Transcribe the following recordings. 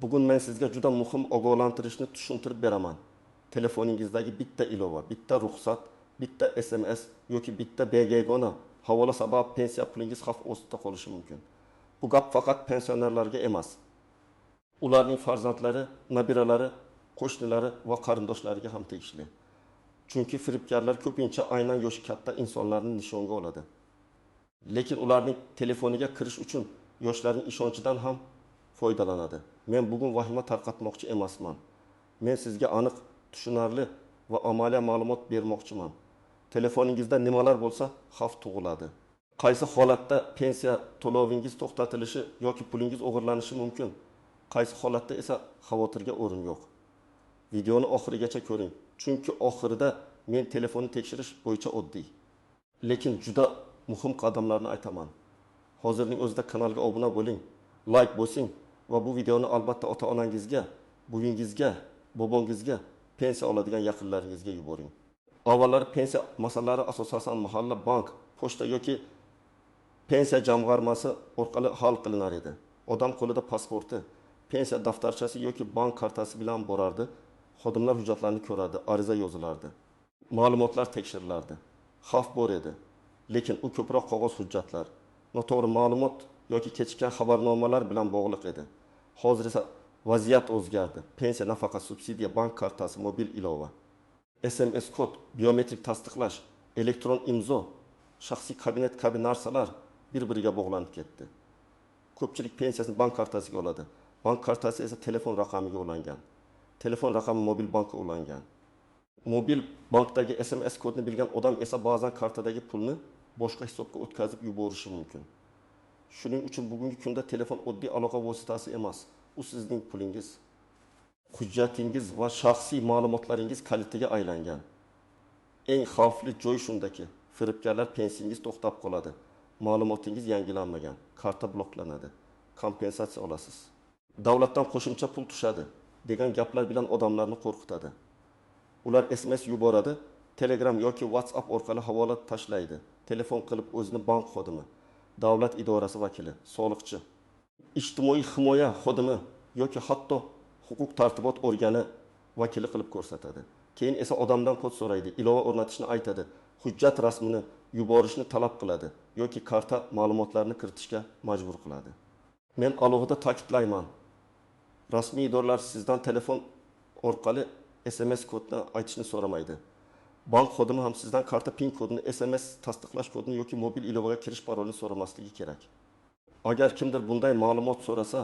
Bugun men sizga juda muhim ogohlantirishni tushuntirib beraman. Telefoningizdagi bitta ilova, bitta ruxsat, bitta SMS yoki bitta BGgona havola sabab pensiya pulingiz xavf ostida qolishi mumkin. Bu gap faqat pensionerlarga emas. Ularning farzandlari, nabiralari, qo'shnilari va qarindoshlariga ham tegishli. Chunki firibgarlar ko'pincha aynan yoshi katta insonlarni nishonga oladi. Lekin ularning telefoniga kirish uchun yoshlarning ishonchidan ham foydalanadi. Men bugun vahima tarqatmoqchi emasman. Men sizga aniq, tushunarli va amaliy ma'lumot bermoqchiman. Telefoningizda nimalar bo'lsa, xavf tug'iladi. Qaysi holatda pensiya to'lovingiz to'xtatilishi yoki pulingiz o'g'irlanishi mumkin? Qaysi holatda esa xavotirga o'rin yo'q. Videoni oxirigacha ko'ring. Chunki oxirida men telefonni tekshirish bo'yicha oddiy, lekin juda muhim qadamlarni aytaman. Hozirning o'zida kanalga obuna bo'ling, like bosing va bu videoni albatta ota-onangizga, buvingizga, bobongizga, pensiya oladigan yaqinlaringizga yuboring. Avvallari pensiya masalalari asosan mahalla, bank, pochta yoki pensiya jamg'armasi orqali hal qilinar edi. Odam qo'lida pasporti, pensiya daftarchasi yoki bank kartasi bilan borardi. Xodimlar hujjatlarni ko'radi, ariza yozilardi. Ma'lumotlar tekshirilardi. Xavf bor edi. Lekin u ko'proq qog'oz hujjatlar, noto'g'ri ma'lumot yoki kechikkan xabarnomalar bilan bog'liq edi. Hozir esa vaziyat o'zgardi. Pensiya nafaqa, subsidiya, bank kartasi, mobil ilova, SMS kod, biometrik tasdiqlash, elektron imzo, shaxsiy kabinet kabi narsalar bir-biriga bog'lanib ketdi. Ko'pchilik pensiyasini bank kartasiga oladi. Bank kartasi esa telefon raqamiga ulangan. Telefon raqami mobil bankka ulangan. Mobil bankdagi SMS kodni bilgan odam esa ba'zan kartadagi pulni boshqa hisobga o'tkazib yuborishi mumkin. Shuning uchun bugungi kunda telefon oddiy aloqa vositasi emas. U sizning pulingiz, hujjatingiz va shaxsiy ma'lumotlaringiz kalitiga aylangan. Eng xavfli joy shundaki, firibgarlar pensiyangiz to'xtab qoladi. Ma'lumotingiz yangilanmagan, karta bloklanadi. Kompensatsiya olasiz. Davlatdan qo'shimcha pul tushadi degan gaplar bilan odamlarni qo'rqitadi. Ular SMS yuboradi, Telegram yoki WhatsApp orqali havola tashlaydi. Telefon qilib o'zini bank xodimi, davlat idorasi vakili, soliqchi, ijtimoiy himoya xodimi yoki hatto huquq tartibot organi vakili qilib ko'rsatadi. Keyin esa odamdan kod so'raydi, ilova o'rnatishni aytadi, hujjat rasmini yuborishni talab qiladi yoki karta ma'lumotlarini kiritishga majbur qiladi. Men alohida ta'kidlayman. Rasmiy idoralar sizdan telefon orqali SMS kodni aytishni so'ramaydi. Bank xodimi ham sizdan karta PIN kodini, SMS tasdiqlash kodini yoki mobil ilovaga kirish parolini so'ramasligi kerak. Agar kimdir bunday ma'lumot so'rasa,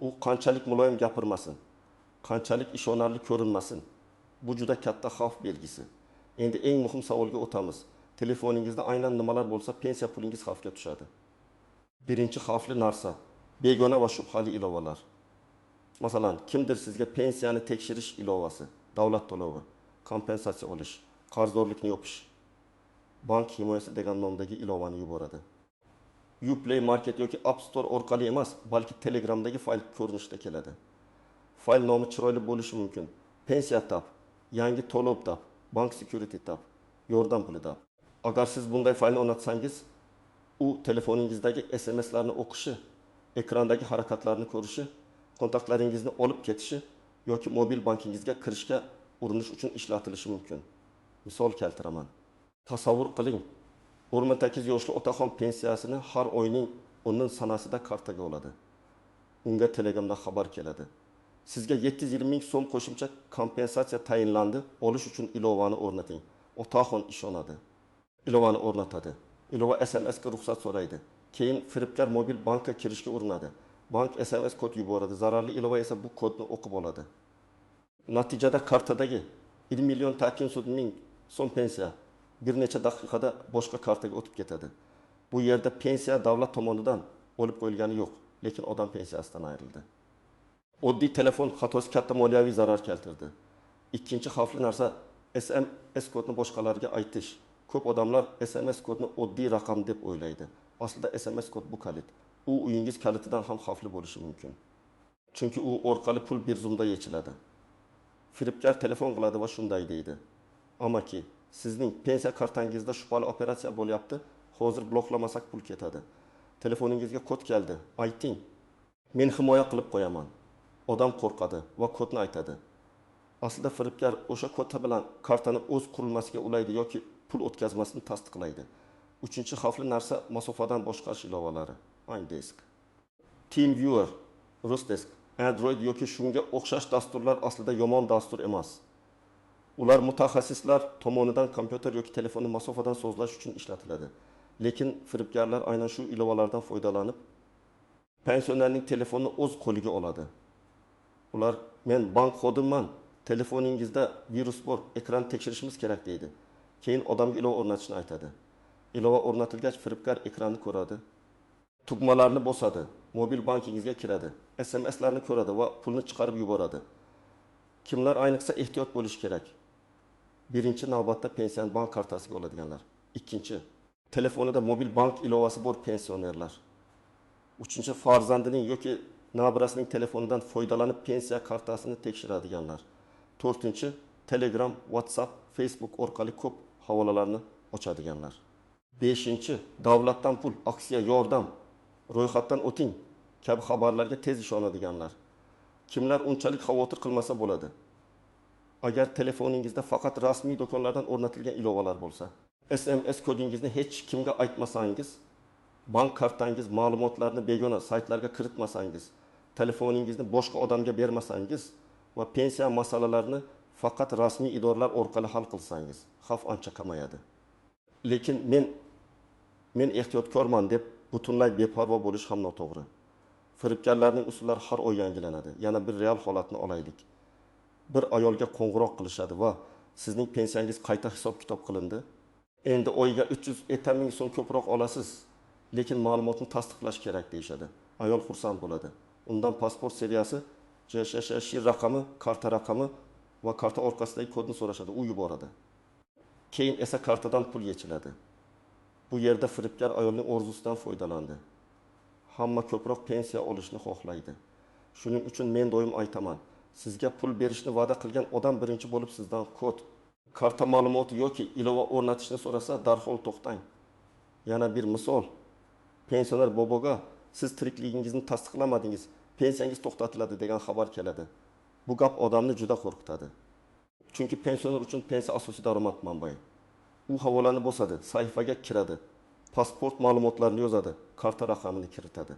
u qanchalik muloyim gapirmasin, qanchalik ishonarli ko'rinmasin. Bu juda katta xavf belgisi. Endi eng muhim savolga o'tamiz. Telefoningizda aynan nimalar bo'lsa, pensiya pulingiz xavfga tushadi. Birinchi xavfli narsa begona va shubhali ilovalar. Masalan, kimdir sizga pensiyani tekshirish ilovasi, davlat to'lovi, kompensatsiya olish, qarzdorlikni yopish, bank himoyasi degan nomdagi ilovani yuboradi. Uplay Market yoki App Store orqali emas, balki Telegramdagi fayl ko'rinishida keladi. Fayl nomi chiroyli bo'lishi mumkin. Pensiya tab, yangi to'lov tab, bank security tab, yordam puli tab. Agar siz bunday faylni o'rnatsangiz, u telefoningizdagi SMSlarni o'qishi, ekrandagi harakatlarni ko'rishi, kontaktlaringizni olib ketishi yoki mobil bankingizga kirishga urinish uchun ishlatilishi mumkin. Misol keltiraman. Tasavvur qiling, 18 yoshli otaxon pensiyasini har oyning 10 sanasida kartaga oladi. Unga Telegramdan xabar keladi. Sizga 720 ming so'm qo'shimcha kompensatsiya tayinlandi, olish uchun ilovani o'rnating. Otaxon ishonadi. Ilovani o'rnatadi. Ilova SMS ga ruxsat so'raydi. Keyin firibgar mobil bankka kirishga urinadi. Bank SMS kod yuboradi. Zararli ilova esa bu kodni o'qib oladi. Natijada kartadagi 1 million 800 ming so'm pensiya bir necha daqiqada boshqa kartaga o'tib ketadi. Bu yerda pensiya davlat tomonidan olib qo'yilgani yo'q, lekin odam pensiyasidan ayrildi. Oddiy telefon xatosi katta moliyaviy zarar keltirdi. Ikkinchi xavfli narsa SMS kodni boshqalarga aytish. Ko'p odamlar SMS kodni oddiy raqam deb o'ylaydi. Aslida SMS kod bu kalit. U uyingiz kalitidan ham xavfli bo'lishi mumkin. Chunki u orqali pul bir zumda yechiladi. Firibgar telefon qiladi va shunday deydi: "Amaki, sizning pensiya kartangizda shubhali operatsiya bo'lyapti. Hozir bloklamasak pul ketadi. Telefoningizga kod keldi. Ayting. Men himoya qilib qo'yaman." Odam qo'rqadi va kodni aytadi. Aslida firibgar o'sha kod bilan kartani o'z qurilmasiga ulaydi yoki pul o'tkazmasini tasdiqlaydi. Uchinchi xavfli narsa masofadan boshqarish ilovalari. iDesk, TeamViewer, Rusdesk, Android yoki shunga o'xshash dasturlar aslida yomon dastur emas. Ular mutaxassislar tomonidan kompyuter yoki telefonni masofadan so'zlash uchun ishlatiladi. Lekin firibgarlar aynan shu ilovalardan foydalanib, pensionerning telefonini o'z qo'liga oladi. Ular men bank xodimman, telefoningizda virus bor, ekran tekshirishimiz kerak deydi. Keyin odamga ilova o'rnatishni aytadi. Ilova o'rnatilgach firibgar ekranni ko'radi. Tugmalarni bosadi, mobil bankingizga kiradi, SMS'larni ko'radi va pulni chiqarib yuboradi. Kimlar ayniqsa ehtiyot bo'lish kerak? Birinchi navbatda pensiya bank kartasiga oladiganlar. Ikkinchi, telefonida mobil bank ilovasi bor pensionerlar. Uchinchi, farzandining yoki nabirasining telefonidan foydalanib pensiya kartasini tekshiradiganlar. To'rtinchi, Telegram, WhatsApp, Facebook orqali ko'p havolalarni ochadiganlar. Beshinchi, davlatdan pul, aksiya, yordam, ro'yxatdan o'ting kabi xabarlarga tez ishonadiganlar. Kimlar unchalik xavotir qilmasa bo'ladi. Agar telefoningizda faqat rasmiy do'konlardan o'rnatilgan ilovalar bo'lsa, SMS kodingizni hech kimga aytmasangiz, bank kartangiz ma'lumotlarini begona saytlarga kiritmasangiz, telefoningizni boshqa odamga bermasangiz va pensiya masalalarini faqat rasmiy idoralar orqali hal qilsangiz, xavf ancha kamayadi. Lekin men ehtiyotkorman deb butunlay beparvo bo'lish ham noto'g'ri. Firibgarlarning usullari har oy yangilanadi. Yana bir real holatni olaylik. Bir ayolga qo'ng'iroq qilishadi va sizning pensiyangiz qayta hisob-kitob qilindi. Endi oyiga 300 ming so'm ko'proq olasiz, lekin ma'lumotni tasdiqlash kerak deyshadi. Ayol xursand bo'ladi. Undan pasport seriyasi, JSHSH raqami, karta raqami va karta orqasidagi kodni so'rashadi, u yuboradi. Keyin esa kartadan pul yechiladi. Bu yerda firibgar ayolning orzusidan foydalandi. Hamma ko'proq pensiya olishni xohlaydi. Shuning uchun men doim aytaman, sizga pul berishni va'da qilgan odam birinchi bo'lib sizdan kod, karta ma'lumoti yoki ilova o'rnatishni so'rasa, darhol to'xtang. Yana bir misol, pensioner boboga siz tirikligingizni tasdiqlamadingiz, pensiyangiz to'xtatiladi degan xabar keladi. Bu gap odamni juda qo'rqitadi. Chunki pensioner uchun pensiya asosiy daromad manbai. U havolani bosadi, sahifaga kiradi, pasport ma'lumotlarini yozadi, karta raqamini kiritadi.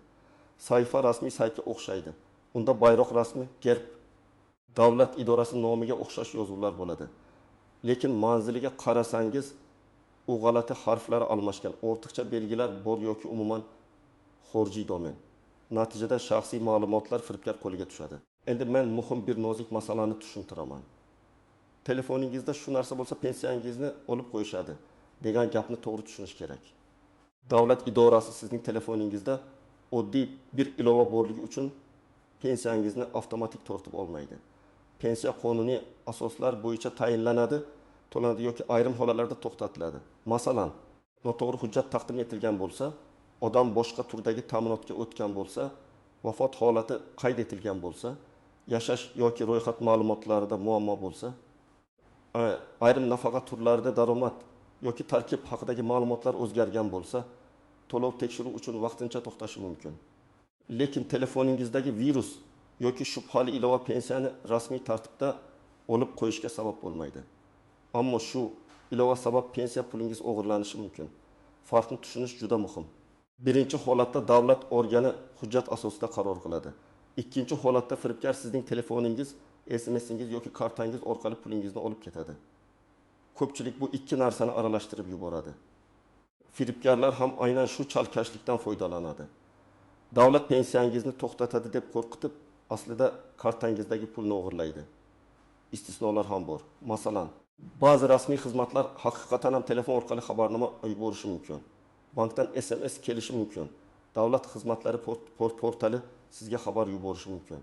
Sahifa rasmiy saytga o'xshaydi. Unda bayroq rasmi, gerb, davlat idorasi nomiga o'xshash yozuvlar bo'ladi. Lekin manziliga qarasangiz, u g'alati harflar almashgan, ortiqcha belgilar bor yoki umuman xorijiy domen. Natijada shaxsiy ma'lumotlar firibgar qo'liga tushadi. Endi men muhim bir nozik masalani tushuntiraman. Telefoningizda shu narsa bo'lsa pensiyangizni olib qo'yishadi degan gapni to'g'ri tushunish kerak. Davlat idorasi sizning telefoningizda oddiy bir ilova borligi uchun pensiyangizni avtomatik tortib olmaydi. Pensiya qonuniy asoslar bo'yicha tayinlanadi, to'lanadi yoki ayrim holatlarda to'xtatiladi. Masalan, noto'g'ri hujjat taqdim etilgan bo'lsa, odam boshqa turdagi ta'minotga o'tgan bo'lsa, vafot holati qayd etilgan bo'lsa, yashash yoki ro'yxat ma'lumotlarida muammo bo'lsa, ayrim nafaqa turlarida daromad yoki tarkib haqidagi ma'lumotlar o'zgargan bo'lsa, to'lov tekshiruv uchun vaqtincha to'xtashi mumkin. Lekin telefoningizdagi virus yoki shubhali ilova pensiyani rasmiy tartibda olib qo'yishga sabab bo'lmaydi. Ammo shu ilova sabab pensiya pulingiz o'g'irlanishi mumkin. Farqni tushunish juda muhim. Birinchi holatda davlat organi hujjat asosida qaror qiladi. Ikkinchi holatda firibgar sizning telefoningiz, SMSingiz yoki kartangiz orqali pulingizni olib ketadi. Ko'pchilik bu ikki narsani aralashtirib yuboradi. Firibgarlar ham aynan shu chalkashlikdan foydalanadi. Davlat pensiyangizni to'xtatadi deb qo'rqitib, aslida kartangizdagi pulni o'g'irlaydi. Istisnolar ham bor. Masalan, ba'zi rasmiy xizmatlar haqiqatan ham telefon orqali xabarnoma yuborishi mumkin. Bankdan SMS kelishi mumkin. Davlat xizmatlari portali sizga xabar yuborishi mumkin.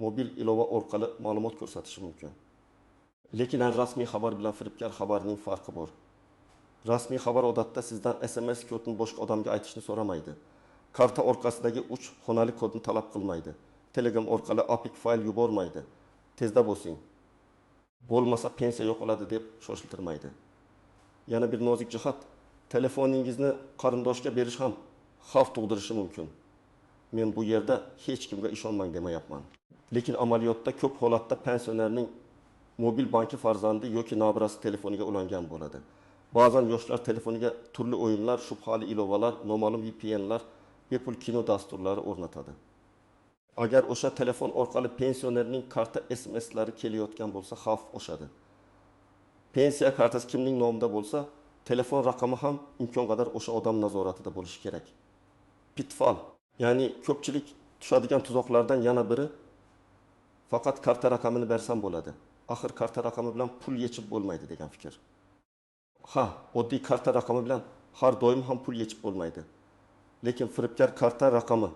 Mobil ilova orqali ma'lumot ko'rsatishi mumkin. Lekin rasmiy xabar bilan firibgar xabarning farqi bor. Rasmiy xabar odatda sizdan SMS kodini boshqa odamga aytishni so'ramaydi. Karta orqasidagi 3 xonali kodni talab qilmaydi. Telegram orqali APK fayl yubormaydi. Tezda bo'lsing. Bo'lmasa pensiya yo'qoladi deb shoshiltirmaydi. Yana bir nozik jihat, telefoningizni qarindoshga berish ham xavf tug'dirishi mumkin. Men bu yerda hech kimga ishonmang demayapman. Lekin amaliyotda ko'p holatda pensionerning mobil banki farzandi yoki nabirasi telefoniga ulangan bo'ladi. Ba'zan yoshlar telefoniga turli o'yinlar, shubhali ilovalar, noma'lum VPN'lar, bepul kino dasturlari o'rnatadi. Agar o'sha telefon orqali pensionerning karta SMS'lari kelayotgan bo'lsa, xavf oshadi. Pensiya kartasi kimning nomida bo'lsa, telefon raqami ham imkon qadar o'sha odam nazoratida bo'lishi kerak. Pitfall, ya'ni ko'pchilik tushadigan tuzoqlardan yana biri faqat karta raqamini bersam bo'ladi. Axir karta raqami bilan pul yechib bo'lmaydi degan fikr. Ha, oddiy karta raqami bilan har doim ham pul yechib bo'lmaydi. Lekin firibgar karta raqami,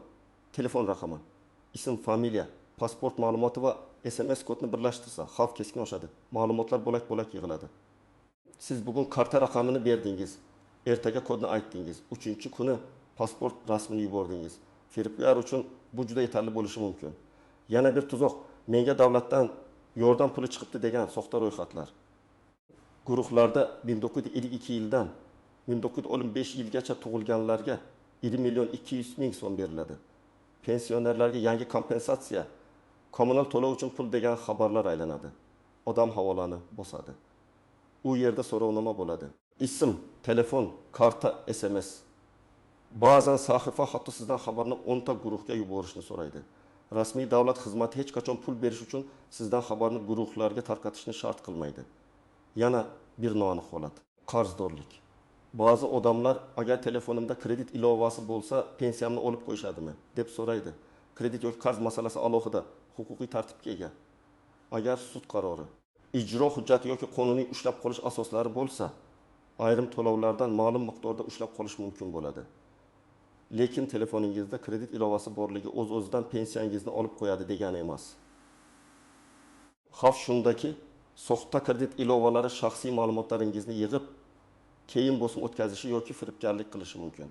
telefon raqami, ism, familiya, pasport ma'lumoti va SMS kodni birlashtirsa, xavf keskin oshadi. Ma'lumotlar bo'lak-bo'lak yig'iladi. Siz bugun karta raqamini berdingiz, ertaga kodni aytdingiz, 3-kuni pasport rasmini yubordingiz. Firibgar uchun bu juda yetarli bo'lishi mumkin. Yana bir tuzoq, menga davlatdan yordam puli chiqibdi degan soxta ro'yxatlar. Guruhlarda 1952 yildan 1915 yilgacha tug'ilganlarga 1 million 200 ming so'm beriladi. Pensionerlarga yangi kompensatsiya, kommunal to'lov uchun pul degan xabarlar aylanadi. Odam havolani bosadi. U yerda so'rovnoma bo'ladi. Ism, telefon, karta, SMS. Ba'zan sahifa hatto sizdan xabarni 10 ta guruhga yuborishni so'raydi. Rasmiy davlat xizmati hech qachon pul berish uchun sizdan xabarni guruhlarga tarqatishni shart qilmaydi. Yana bir noaniq holat, qarzdorlik. Ba'zi odamlar agar telefonimda kredit ilovasi bo'lsa, pensiyamni olib qo'yishadimi deb so'raydi. Kredit yoki qarz masalasi alohida huquqiy tartibga ega. Agar sud qarori, ijro hujjati yoki qonuniy ushlab qolish asoslari bo'lsa, ayrim to'lovlardan ma'lum miqdorda ushlab qolish mumkin bo'ladi. Lekin telefoningizda kredit ilovasi borligi o'z-o'zidan pensiyangizni olib qo'yadi degani emas. Xavf shundaki, soxta kredit ilovalari shaxsiy ma'lumotlaringizni yig'ib, keyin bosim o'tkazishi yoki firibgarlik qilishi mumkin.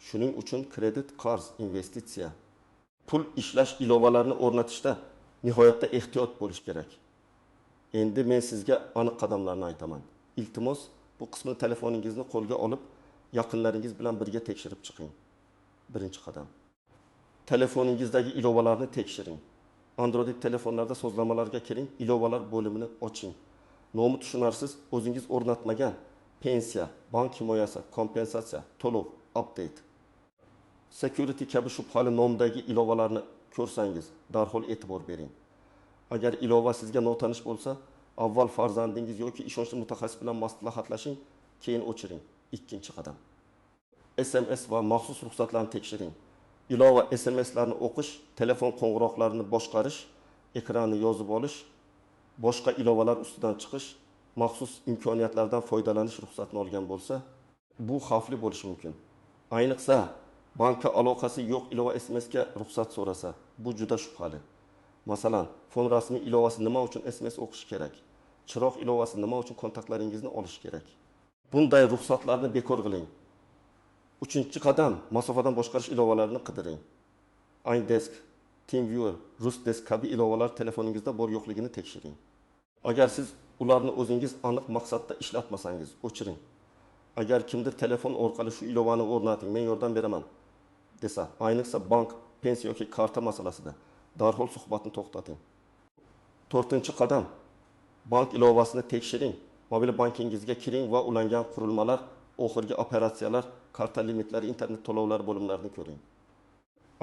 Shuning uchun kredit, qarz, investitsiya, pul ishlash ilovalarini o'rnatishda nihoyatda ehtiyot bo'lish kerak. Endi men sizga aniq qadamlarni aytaman. Iltimos, bu qismini telefoningizni qo'lga olib, yaqinlaringiz bilan birga tekshirib chiqing. Birinchi qadam. Telefoningizdagi ilovalarni tekshiring. Android telefonlarda sozlamalarga kiring, ilovalar bo'limini oching. Nomi tushunarsiz, o'zingiz o'rnatmagan pensiya, bank himoyasi, kompensatsiya, to'lov, update, security kabi shubhali nomdagi ilovalarni ko'rsangiz, darhol e'tibor bering. Agar ilova sizga notanish bo'lsa, avval farzandingiz yoki ishonchli mutaxassis bilan maslahatlashing, keyin o'chiring. Ikkinchi qadam. SMS va maxsus ruxsatlarni tekshiring. Ilova SMSlarni o'qish, telefon qo'ng'iroqlarini boshqarish, ekranni yozib olish, boshqa ilovalar ustidan chiqish, maxsus imkoniyatlardan foydalanish ruxsatini olgan bo'lsa, bu xavfli bo'lishi mumkin. Ayniqsa, bankka aloqasi yo'q ilova SMSga ruxsat so'rasa, bu juda shubhali. Masalan, fon rasmiy ilovasi nima uchun SMS o'qish kerak? Chiroq ilovasi nima uchun kontaktlaringizni olish kerak? Bunday ruxsatlarni bekor qiling. Uchinchi qadam, masofadan boshqarish ilovalarini qidiring. iDesk, TeamViewer, RusDesk kabi ilovalar telefoningizda bor yo'qligini tekshiring. Agar siz ularni o'zingiz aniq maqsadda ishlatmasangiz, o'chiring. Agar kimdir telefon orqali shu ilovani o'rnating, men yordam beraman desa, ayniqsa bank, pensiya yoki karta masalasida darhol suhbatni to'xtating. To'rtinchi qadam, bank ilovasini tekshiring. Mobil bankingizga kiring va ulangan qurilmalar, oxirgi operatsiyalar, karta limitlari, internet to'lovlari bo'limlarini ko'ring.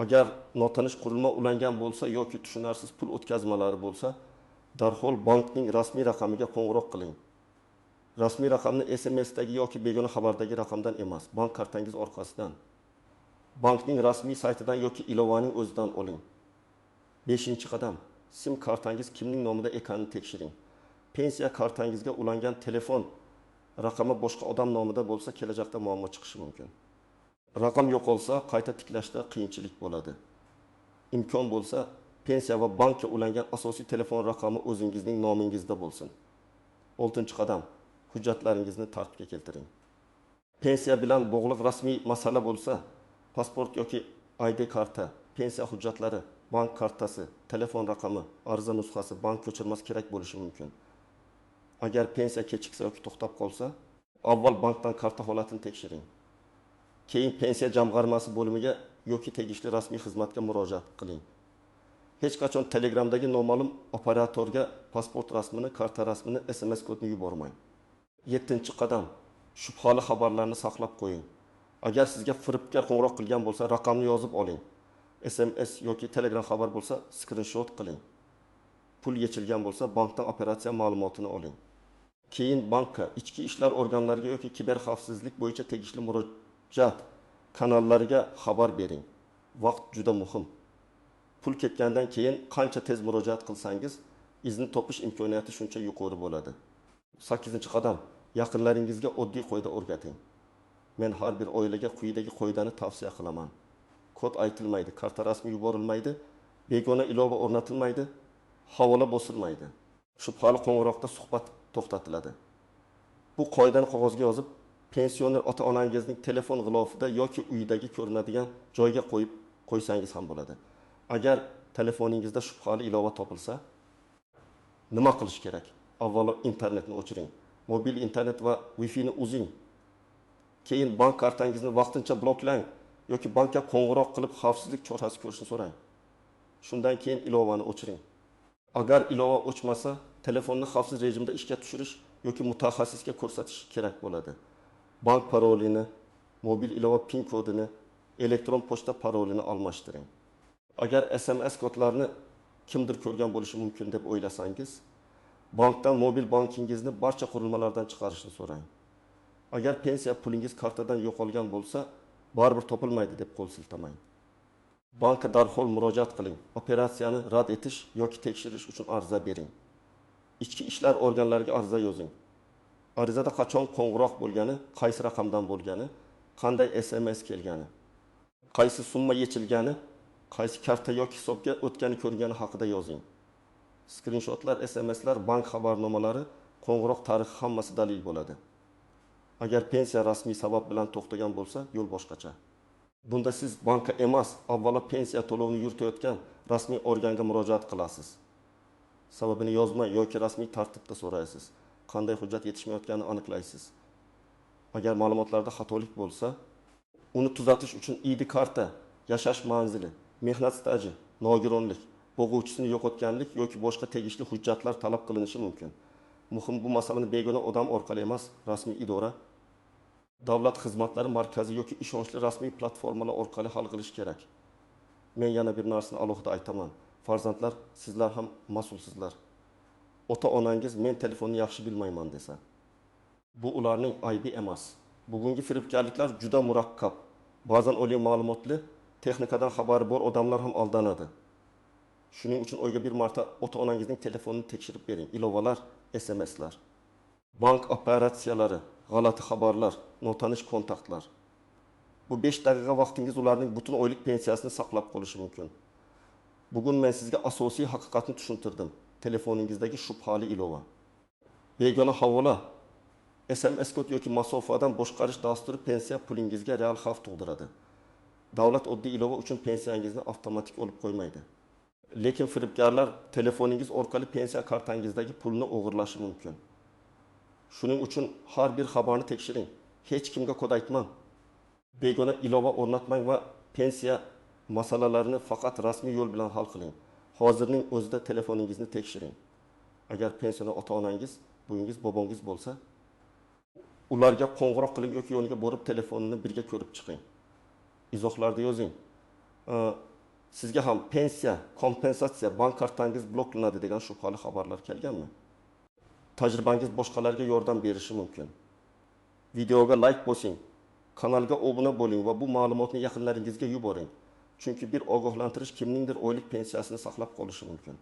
Agar notanish qurilma ulangan bo'lsa yoki tushunarsiz pul o'tkazmalari bo'lsa, darhol bankning rasmiy raqamiga qo'ng'iroq qiling. Rasmiy raqamni SMSdagi yoki begona xabardagi raqamdan emas, bank kartangiz orqasidan. Bankning rasmiy saytidan yoki ilovaning o'zidan oling. 5-qadam, SIM kartangiz kimning nomida ekanini tekshiring. Pensiya kartangizga ulangan telefon raqami boshqa odam nomida bo'lsa, kelajakda muammo chiqishi mumkin. Raqam yo'qolsa, qayta tiklashda qiyinchilik bo'ladi. Imkon bo'lsa, pensiya va bankka ulangan asosiy telefon raqami o'zingizning nomingizda bo'lsin. 6-qadam, hujjatlaringizni tartibga keltiring. Pensiya bilan bog'liq rasmiy masala bo'lsa, pasport yoki ID karta, pensiya hujjatlari, bank kartasi, telefon raqami, ariza nusxasi, bank ko'chirmasi kerak bo'lishi mumkin. Agar pensiya kechiksa yoki to'xtab qolsa, avval bankdan karta holatini tekshiring. Keyin pensiya jamg'armasi bo'limiga yoki tegishli rasmiy xizmatga murojaat qiling. hech qachon Telegramdagi noma'lum operatorga pasport rasmini, karta rasmini, SMS kodini yubormang. 7-qadam, shubhali xabarlarni saqlab qo'ying. Agar sizga firibgar qo'ng'iroq qilgan bo'lsa, raqamni yozib oling. SMS yoki Telegram xabar bo'lsa, skrinshot qiling. Pul yechilgan bo'lsa, bankdan operatsiya ma'lumotini oling. Keyin bankka, ichki ishlar organlariga yoki kiber xavfsizlik bo'yicha tegishli murojaat kanallariga xabar bering. Vaqt juda muhim. Pul ketgandan keyin qancha tez murojaat qilsangiz, izni topish imkoniyati shuncha yuqori bo'ladi. 8-qadam, yaqinlaringizga oddiy qoida o'rgating. Men har bir oilaga quyidagi qoidani tavsiya qilaman. Kod aytilmaydi, karta rasmi yuborilmaydi, begona ilova o'rnatilmaydi, havola bosilmaydi. Shubhali qo'ng'iroqda suhbat to'xtatiladi. Bu qoidani qog'ozga yozib, pensioner ota-onangizning telefon g'ilofida yoki uyidagi ko'rinadigan joyga qo'yib qo'ysangiz ham bo'ladi. Agar telefoningizda shubhali ilova topilsa, nima qilish kerak? Avvalo internetni o'chiring. Mobil internet va Wi-Fi ni uzing. Keyin bank kartangizni vaqtincha bloklang yoki bankka qo'ng'iroq qilib xavfsizlik chorasi ko'rishni so'rang. Shundan keyin ilovani o'chiring. Agar ilova o'chmasa, telefonni xavfsiz rejimda ishga tushirish yoki mutaxassisga ko'rsatish kerak bo'ladi. Bank parolini, mobil ilova PIN kodini, elektron pochta parolini almashtiring. Agar SMS kodlarni kimdir ko'rgan bo'lishi mumkin deb o'ylasangiz, bankdan mobil bankingizni barcha qurilmalardan chiqarishni so'rang. Agar pensiya pulingiz kartadan yo'qolgan bo'lsa, baribir topilmaydi deb qo'l siltamang. Bankka darhol murojaat qiling. Operatsiyani rad etish yoki tekshirish uchun ariza bering. Ichki ishlar organlariga ariza yozing. Arizada qachon qo'ng'iroq bo'lgani, qaysi raqamdan bo'lgani, qanday SMS kelgani, qaysi summa yechilgani, qaysi karta yoki hisobga o'tgani ko'ringani haqida yozing. Skrinshotlar, SMSlar, bank xabarnomalari, qo'ng'iroq tarixi hammasi dalil bo'ladi. Agar pensiya rasmiy sabab bilan to'xtagan bo'lsa, yo'l boshqacha. Bunda siz bankka emas, avvalo pensiya to'lovini yuritayotgan rasmiy organga murojaat qilasiz. Sababini yozmay yoki rasmiy tartibda so'raysiz. Qanday hujjat yetishmayotganini aniqlaysiz. Agar ma'lumotlarda xatolik bo'lsa, uni tuzatish uchun ID karta, yashash manzili, mehnat staji, nogironlik, bo'g'uvchisini yo'qotganlik yoki boshqa tegishli hujjatlar talab qilinishi mumkin. Muhim, bu masalani begona odam orqali emas, rasmiy idora, davlat xizmatlari markazi yoki ishonchli rasmiy platformalar orqali hal qilish kerak. Men yana bir narsani alohida aytaman. Farzandlar, sizlar ham mas'ulsizlar. Ota-onangiz men telefonni yaxshi bilmayman desa, bu ularning aybi emas. Bugungi firibgarliklar juda murakkab. Ba'zan oliy ma'lumotli, texnikadan xabari bor odamlar ham aldanadi. Shuning uchun o'yga bir marta ota-onangizning telefonini tekshirib bering. Ilovalar, SMSlar, bank operatsiyalari, g'alati xabarlar, notanish kontaktlar. Bu 5 daqiqa vaqtingiz ularning butun oylik pensiyasini saqlab qolishi mumkin. Bugun men sizga asosiy haqiqatni tushuntirdim. Telefoningizdagi shubhali ilova. Begona havola, SMS kod yoki masofadan boshqarish dasturi pensiya pulingizga real xavf tug'diradi. Davlat oddiy ilova uchun pensiyangizni avtomatik olib qo'ymaydi. Lekin firibgarlar telefoningiz orqali pensiya kartangizdagi pulni o'g'irlashi mumkin. Shuning uchun har bir xabarni tekshiring. Hech kimga kod aytmang. Begona ilova o'rnatmang va pensiya masalalarini faqat rasmiy yo'l bilan hal qiling. Hozirning o'zida telefoningizni tekshiring. Agar pensioner ota-onangiz, buyingiz, bobongiz bo'lsa, ularga qo'ng'iroq qiling yoki yoniga borib telefonini birga ko'rib chiqing. Izohlarda yozing. Sizga ham pensiya, kompensatsiya, bank kartangiz bloklanadi degan shubhali xabarlar kelganmi? Tajribangiz boshqalarga yordam berishi mumkin. Videoga like bosing, kanalga obuna bo'ling va bu ma'lumotni yaqinlaringizga yuboring. Chunki bir ogohlantirish kimningdir oylik pensiyasini saqlab qolishi mumkin.